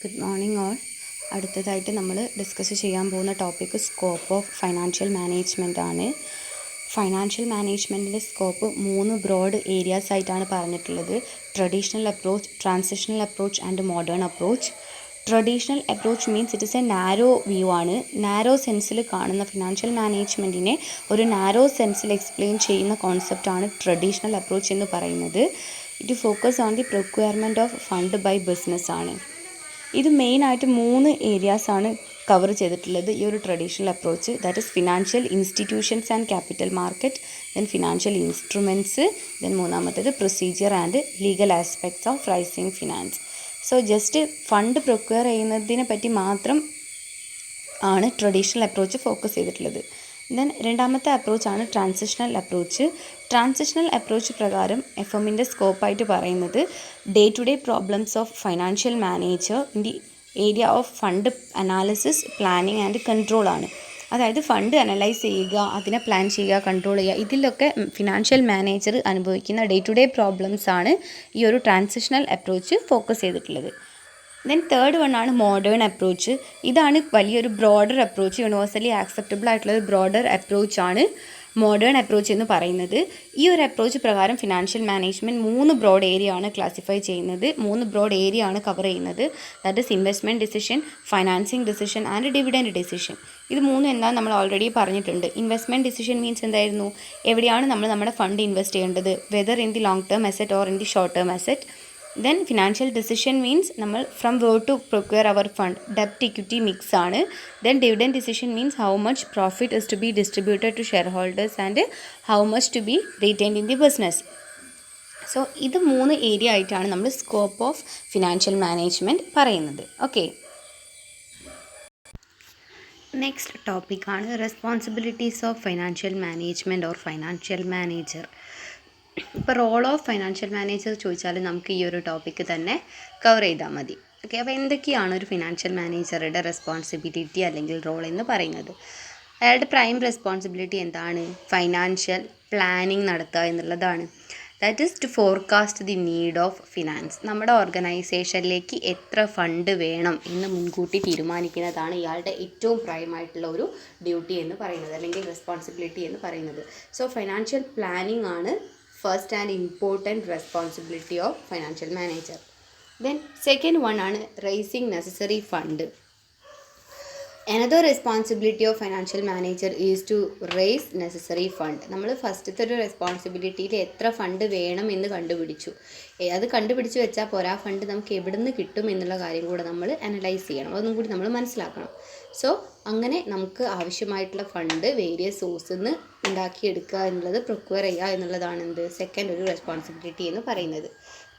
Good morning all. അടുത്തതായിട്ട് നമ്മൾ discuss ചെയ്യാൻ പോകുന്ന topic scope of financial management ആണ്. ഫൈനാൻഷ്യൽ മാനേജ്മെൻറ്റിൻ്റെ സ്കോപ്പ് 3 ബ്രോഡ് ഏരിയാസ് ആയിട്ടാണ് പറഞ്ഞിട്ടുള്ളത്. Traditional approach, transitional approach and modern approach. Traditional approach means it is A narrow view ആണ്. Narrow സെൻസിൽ കാണുന്ന financial മാനേജ്മെൻറ്റിനെ ഒരു നാരോ സെൻസിൽ എക്സ്പ്ലെയിൻ ചെയ്യുന്ന കോൺസെപ്റ്റാണ് ട്രഡീഷണൽ അപ്രോച്ച് എന്ന് പറയുന്നത്. It focus on the procurement of fund by business ആണ്. ഇത് മെയിനായിട്ട് 3 ഏരിയാസാണ് കവർ ചെയ്തിട്ടുള്ളത് ഈ ഒരു traditional approach. That is financial institutions and capital market, then financial instruments, then മൂന്നാമത്തേത് procedure and legal aspects of raising finance. So just fund procure ചെയ്യുന്നതിനെ പറ്റി മാത്രം ആണ് ട്രഡീഷണൽ അപ്രോച്ച് ഫോക്കസ് ചെയ്തിട്ടുള്ളത്. ദെൻ രണ്ടാമത്തെ അപ്രോച്ചാണ് ട്രാൻസിഷണൽ അപ്രോച്ച്. ട്രാൻസിഷണൽ അപ്രോച്ച് പ്രകാരം എഫ്എമ്മിൻ്റെ സ്കോപ്പായിട്ട് പറയുന്നത് day to day problems of financial manager in the area of fund analysis, planning and control ആണ്. അതായത് ഫണ്ട് അനലൈസ് ചെയ്യുക, അതിനെ പ്ലാൻ ചെയ്യുക, കൺട്രോൾ ചെയ്യുക, ഇതിലൊക്കെ ഫിനാൻഷ്യൽ മാനേജർ അനുഭവിക്കുന്ന ഡേ ടു ഡേ പ്രോബ്ലംസ് ആണ് ഈ ഒരു ട്രാൻസിഷണൽ അപ്രോച്ച് ഫോക്കസ് ചെയ്തിട്ടുള്ളത്. ദെൻ തേർഡ് വൺ ആണ് മോഡേൺ അപ്രോച്ച്. ഇതാണ് വലിയൊരു ബ്രോഡർ അപ്രോച്ച്, യൂണിവേഴ്സലി ആക്സെപ്റ്റബിൾ ആയിട്ടുള്ള ഒരു ബ്രോഡർ അപ്രോച്ചാണ് മോഡേൺ അപ്രോച്ച് എന്ന് പറയുന്നത്. ഈ ഒരു അപ്രോച്ച് പ്രകാരം ഫിനാൻഷ്യൽ മാനേജ്മെൻറ്റ് 3 ബ്രോഡ് ഏരിയ ആണ് ക്ലാസിഫൈ ചെയ്യുന്നത്, 3 ബ്രോഡ് ഏരിയ ആണ് കവർ ചെയ്യുന്നത്. That is investment decision, financing decision and dividend decision. ഇത് 3 എന്താണെന്ന് നമ്മൾ ഓൾറെഡി പറഞ്ഞിട്ടുണ്ട്. ഇൻവെസ്റ്റ്മെൻറ്റ് ഡിസിഷൻ മീൻസ് എന്തായിരുന്നു, എവിടെയാണ് നമ്മൾ നമ്മുടെ ഫണ്ട് ഇൻവെസ്റ്റ് ചെയ്യേണ്ടത്, whether in the long term asset or in the short term asset. Then financial decision means നമ്മൾ from where to procure our fund, ഡെപ്റ്റ് ഇക്വിറ്റി മിക്സ് ആണ്. Then dividend decision means how much profit is to be distributed to shareholders and how much to be retained in the business. So ഇത് 3 area ആയിട്ടാണ് നമ്മൾ scope of financial management പറയുന്നത്. Okay, next ടോപ്പിക്കാണ് responsibilities of financial management or financial manager. ഇപ്പോൾ role of financial manager ചോദിച്ചാൽ നമുക്ക് ഈ ഒരു ടോപ്പിക്ക് തന്നെ കവർ ചെയ്താൽ മതി. ഓക്കെ, അപ്പോൾ എന്തൊക്കെയാണ് ഒരു ഫിനാൻഷ്യൽ മാനേജറുടെ റെസ്പോൺസിബിലിറ്റി അല്ലെങ്കിൽ റോൾ എന്ന് പറയുന്നത്? അയാളുടെ പ്രൈം റെസ്പോൺസിബിലിറ്റി എന്താണ്? ഫൈനാൻഷ്യൽ പ്ലാനിങ് നടത്തുക എന്നുള്ളതാണ്. That is to forecast the need of finance. നമ്മുടെ ഓർഗനൈസേഷനിലേക്ക് എത്ര ഫണ്ട് വേണം എന്ന് മുൻകൂട്ടി തീരുമാനിക്കുന്നതാണ് ഇയാളുടെ ഏറ്റവും പ്രൈമായിട്ടുള്ള ഒരു ഡ്യൂട്ടി എന്ന് പറയുന്നത്, അല്ലെങ്കിൽ റെസ്പോൺസിബിലിറ്റി എന്ന് പറയുന്നത്. സോ ഫൈനാൻഷ്യൽ പ്ലാനിങ് ആണ് first and important responsibility of financial manager. Then second one ആണ് raising necessary fund. Another responsibility of financial manager is to raise necessary fund. നമ്മൾ ഫസ്റ്റത്തെ ഒരു റെസ്പോൺസിബിലിറ്റിയിൽ എത്ര ഫണ്ട് വേണം എന്ന് കണ്ടുപിടിച്ചു. അത് കണ്ടുപിടിച്ച് വെച്ചാൽ പോരാ, ഫണ്ട് നമുക്ക് എവിടെ നിന്ന് കിട്ടും എന്നുള്ള കാര്യം കൂടെ നമ്മൾ അനലൈസ് ചെയ്യണം, അതൊന്നും കൂടി നമ്മൾ മനസ്സിലാക്കണം. സോ അങ്ങനെ നമുക്ക് ആവശ്യമായിട്ടുള്ള ഫണ്ട് വേരിയസ് സോഴ്സിൽ നിന്ന് ഉണ്ടാക്കിയെടുക്കുക എന്നുള്ളത്, പ്രൊക്വയർ ചെയ്യുക എന്നുള്ളതാണ് എന്ത് സെക്കൻഡ് ഒരു റെസ്പോൺസിബിലിറ്റി എന്ന് പറയുന്നത്.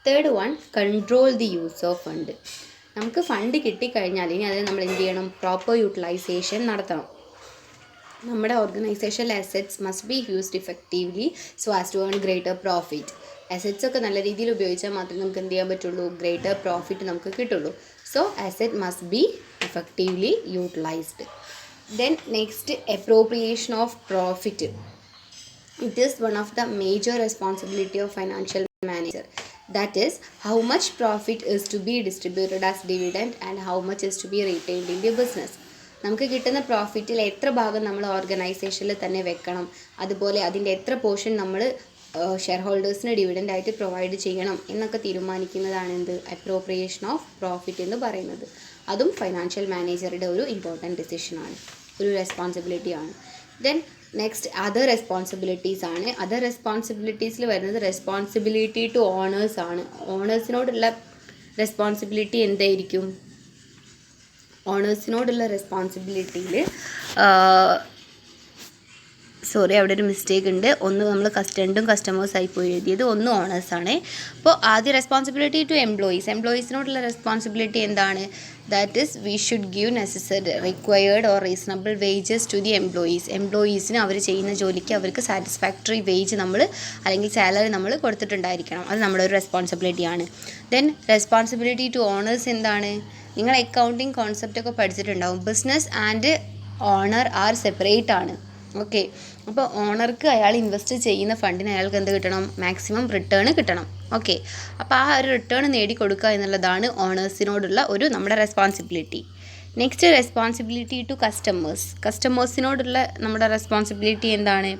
Third one, control the use of fund. നമുക്ക് ഫണ്ട് കിട്ടിക്കഴിഞ്ഞാൽ ഇനി അതിന് നമ്മൾ എന്ത് ചെയ്യണം? പ്രോപ്പർ യൂട്ടിലൈസേഷൻ നടത്തണം. നമ്മുടെ ഓർഗനൈസേഷനിൽ assets must be used effectively so as to earn greater profit. Assets ഒക്കെ നല്ല രീതിയിൽ ഉപയോഗിച്ചാൽ മാത്രമേ നമുക്ക് എന്ത് ചെയ്യാൻ പറ്റുള്ളൂ? ഗ്രേറ്റർ പ്രോഫിറ്റ് നമുക്ക് കിട്ടുള്ളൂ. So asset must be effectively utilized. Then next, appropriation of profit. It is one of the major responsibility of financial manager. That is how much profit is to be distributed as dividend and how much is to be retained in the business. നമുക്ക് കിട്ടുന്ന പ്രോഫിറ്റിൽ എത്ര ഭാഗം നമ്മൾ ഓർഗനൈസേഷനിൽ തന്നെ വെക്കണം, അതുപോലെ അതിൻ്റെ എത്ര പോർഷൻ നമ്മൾ ഷെയർ ഹോൾഡേഴ്സിന് ഡിവിഡൻ്റ് ആയിട്ട് പ്രൊവൈഡ് ചെയ്യണം എന്നൊക്കെ തീരുമാനിക്കുന്നതാണ് എന്ത് അപ്രോപ്രിയേഷൻ ഓഫ് പ്രോഫിറ്റ് എന്ന് പറയുന്നത്. അതും ഫൈനാൻഷ്യൽ മാനേജറുടെ ഒരു ഇമ്പോർട്ടൻറ്റ് ഡിസിഷനാണ്, ഒരു റെസ്പോൺസിബിലിറ്റിയാണ്. ദെൻ നെക്സ്റ്റ് അതർ റെസ്പോൺസിബിലിറ്റീസ് ആണ്. അതർ റെസ്പോൺസിബിലിറ്റീസിൽ വരുന്നത് റെസ്പോൺസിബിലിറ്റി ടു ഓണേഴ്സ് ആണ്. ഓണേഴ്സിനോടുള്ള റെസ്പോൺസിബിലിറ്റി എന്തായിരിക്കും? ഓണേഴ്സിനോടുള്ള റെസ്പോൺസിബിലിറ്റിയിൽ അവിടെ ഒരു മിസ്റ്റേക്ക് ഉണ്ട്. ഒന്ന് നമ്മൾ കസ്റ്റമേഴ്സായി പോയി എഴുതിയത്, ഒന്ന് ഓണേഴ്സാണ്. അപ്പോൾ ആദ്യം റെസ്പോൺസിബിലിറ്റി ടു എംപ്ലോയീസിനോടുള്ള റെസ്പോൺസിബിലിറ്റി എന്താണ്? That is we should give necessary required or reasonable wages to the എംപ്ലോയീസിന് അവർ ചെയ്യുന്ന ജോലിക്ക് അവർക്ക് സാറ്റിസ്ഫാക്ടറി വേജ് നമ്മൾ അല്ലെങ്കിൽ സാലറി നമ്മൾ കൊടുത്തിട്ടുണ്ടായിരിക്കണം. അത് നമ്മുടെ ഒരു റെസ്പോൺസിബിലിറ്റിയാണ്. ദെൻ റെസ്പോൺസിബിലിറ്റി ടു ഓണേഴ്സ് എന്താണ്? നിങ്ങൾ അക്കൗണ്ടിങ് കോൺസെപ്റ്റൊക്കെ പഠിച്ചിട്ടുണ്ടാവും. Business and owner are separate ആണ്. ഓക്കെ. അപ്പോൾ ഓണർക്ക് അയാൾ ഇൻവെസ്റ്റ് ചെയ്യുന്ന ഫണ്ടിന് അയാൾക്ക് എന്ത് കിട്ടണം? മാക്സിമം റിട്ടേൺ കിട്ടണം. ഓക്കെ. അപ്പോൾ ആ ഒരു റിട്ടേൺ നേടിക്കൊടുക്കുക എന്നുള്ളതാണ് ഓണേഴ്സിനോടുള്ള ഒരു നമ്മുടെ responsibility. Next, responsibility to customers. കസ്റ്റമേഴ്സിനോടുള്ള നമ്മുടെ റെസ്പോൺസിബിലിറ്റി എന്താണ്?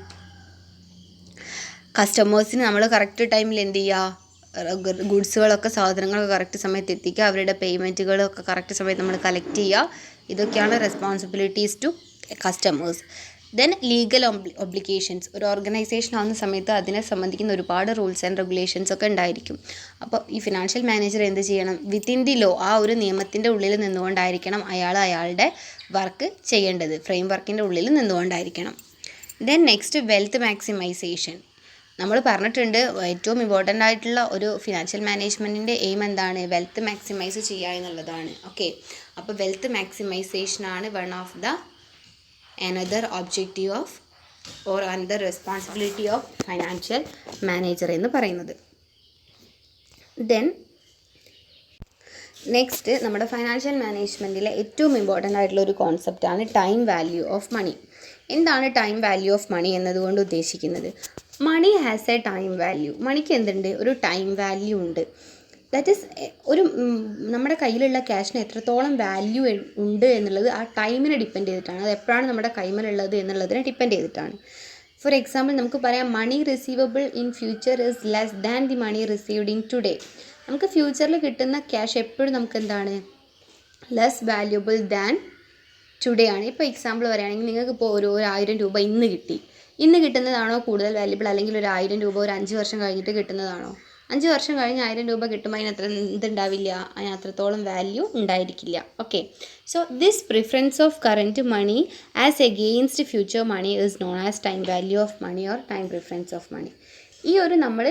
കസ്റ്റമേഴ്സിന് നമ്മൾ കറക്റ്റ് ടൈമിൽ എന്ത് ചെയ്യുക? ഗുഡ്സുകളൊക്കെ, സാധനങ്ങളൊക്കെ കറക്റ്റ് സമയത്ത് എത്തിക്കുക, അവരുടെ പേയ്മെൻറ്റുകളൊക്കെ കറക്റ്റ് സമയത്ത് നമ്മൾ കളക്ട് ചെയ്യുക. ഇതൊക്കെയാണ് responsibilities to customers. Then legal obligations. ഒരു ഓർഗനൈസേഷൻ ആവുന്ന സമയത്ത് അതിനെ സംബന്ധിക്കുന്ന ഒരുപാട് റൂൾസ് ആൻഡ് റെഗുലേഷൻസ് ഒക്കെ ഉണ്ടായിരിക്കും. അപ്പോൾ ഈ ഫിനാൻഷ്യൽ മാനേജർ എന്ത് ചെയ്യണം? വിത്തിൻ ദി ലോ, ആ ഒരു നിയമത്തിൻ്റെ ഉള്ളിൽ നിന്നുകൊണ്ടായിരിക്കണം അയാളുടെ വർക്ക് ചെയ്യേണ്ടത്. ഫ്രെയിം വർക്കിൻ്റെ ഉള്ളിൽ നിന്നുകൊണ്ടായിരിക്കണം. Then next, wealth maximisation. നമ്മൾ പറഞ്ഞിട്ടുണ്ട് ഏറ്റവും ഇമ്പോർട്ടൻ്റ് ആയിട്ടുള്ള ഒരു ഫിനാൻഷ്യൽ മാനേജ്മെൻറ്റിൻ്റെ എയിം എന്താണ്? വെൽത്ത് മാക്സിമൈസ് ചെയ്യുക എന്നുള്ളതാണ്. ഓക്കെ. അപ്പോൾ വെൽത്ത് മാക്സിമൈസേഷനാണ് one of the another objective of or another responsibility of financial manager എന്ന് പറയുന്നത്. ദെൻ നെക്സ്റ്റ്, നമ്മുടെ ഫൈനാൻഷ്യൽ മാനേജ്മെൻറ്റിലെ ഏറ്റവും ഇമ്പോർട്ടൻ്റ് ആയിട്ടുള്ള ഒരു കോൺസെപ്റ്റാണ് ടൈം വാല്യൂ ഓഫ് മണി. എന്താണ് ടൈം വാല്യൂ ഓഫ് മണി എന്നതുകൊണ്ട് ഉദ്ദേശിക്കുന്നത്? Money has a time value. മണിക്ക് എന്തുണ്ട്? ഒരു ടൈം വാല്യൂ ഉണ്ട്. ദാറ്റ് ഈസ് ഒരു നമ്മുടെ കയ്യിലുള്ള ക്യാഷിന് എത്രത്തോളം വാല്യൂ ഉണ്ട് എന്നുള്ളത് ആ ടൈമിനെ ഡിപ്പെൻഡ് ചെയ്തിട്ടാണ്. അത് എപ്പോഴാണ് നമ്മുടെ കൈമേലുള്ളത് എന്നുള്ളതിനെ ഡിപ്പെൻഡ് ചെയ്തിട്ടാണ്. ഫോർ എക്സാമ്പിൾ നമുക്ക് പറയാം, money receivable in future is less than the money received in today. നമുക്ക് ഫ്യൂച്ചറിൽ കിട്ടുന്ന ക്യാഷ് എപ്പോഴും നമുക്ക് എന്താണ്? ലെസ് വാല്യൂബിൾ ദാൻ ടുഡേ ആണ്. ഇപ്പോൾ എക്സാമ്പിൾ പറയുകയാണെങ്കിൽ നിങ്ങൾക്ക് ഇപ്പോൾ ഒരു 1000 രൂപ ഇന്ന് കിട്ടി. ഇന്ന് കിട്ടുന്നതാണോ കൂടുതൽ വാല്യൂബിൾ, അല്ലെങ്കിൽ ഒരു 1000 രൂപ ഒരു 5 വർഷം കഴിഞ്ഞിട്ട് കിട്ടുന്നതാണോ? 5 വർഷം കഴിഞ്ഞ് 1000 രൂപ കിട്ടുമ്പോൾ അതിനത്ര ഇതുണ്ടാവില്ല, അതിന് അത്രത്തോളം വാല്യൂ ഉണ്ടായിരിക്കില്ല. Okay. So this preference of current money as against future money is known as time value of money or time preference of money. ഈ ഒരു നമ്മൾ